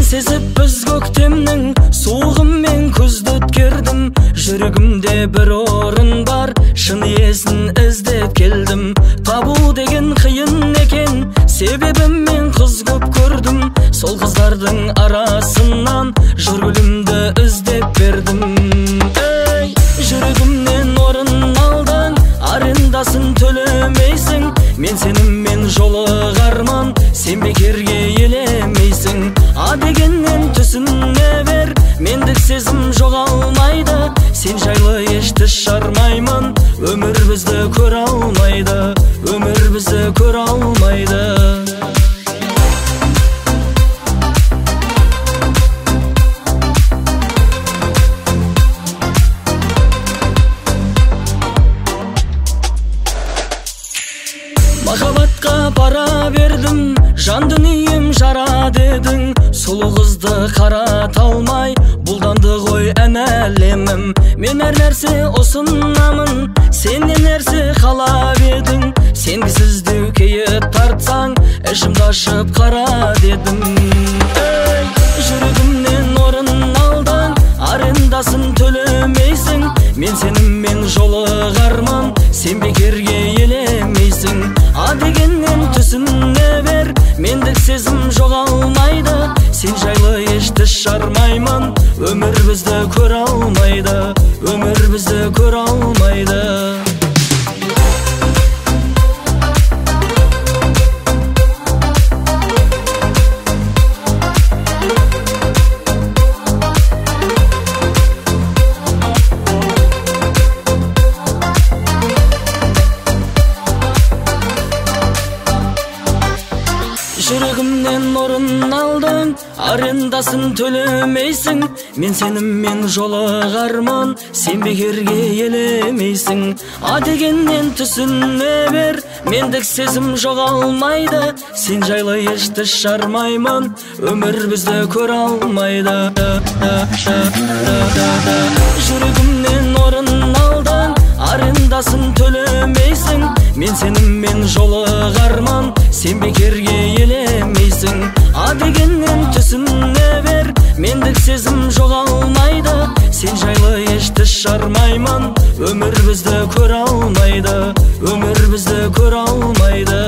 сезіп біз көктемнің суығым мен күзді өткердім. Жүрегімде бір орын бар, шын иесін іздеп келдім. Табу деген қиын екен, себебі мен қыз көп көрдім. Сол қыздардың арасынан жүргілімді іздеп бердім. Ей, жүрегімнен орын алдың, арендасын төлемейсің. Мен сеніммен жолығарман, сен бекерге елемейсің. А дегеннен түсіне бер, мендік сезім жоғалмайды. Сен жайлы ешті шармаймын, өмір бізді көре алмайды, өмір бізді көре алмайды. Махаббатқа бара бердім, жан дүнием жара дедің. Сұлу қызды қарата алмай, бұлданды ғой ән әлемім. Мен әр нәрсе ұсынамын, сен не нәрсе қалап едің. Сенгісіз деукейі тартсаң, ішімді ашып қара дедім. Ей, жүрегімнен орын алдың, арендасын төлемейсің. Мен сеніммен жолығарман, сен бекерге елемейсің. А дегеннен түсіне бер, мендік сезім жоғалмайды. Сен жайлы ешті шармаймын, өмір бізді көре алмайды, өмір бізді көре алмайды. Жүрегімнен орын алдың, арендасын төлемейсің. Мен сеніммен жолығарман, сен бекерге елемейсің. А дегеннен түсіне бер, мендік сезім жоғалмайды. Сен жайлы ешті шармаймын, өмір бізді көре алмайды. Жүрегімнен орын алдың, арендасын төлемейсің. Мен сеніммен жолығарман, сен бекерге елемейсің. А дегеннен түсіне бер, мендік сезім жоғалмайды. Сен жайлы ешті шармаймын, өмір бізді көре алмайды, өмір бізді көре алмайды.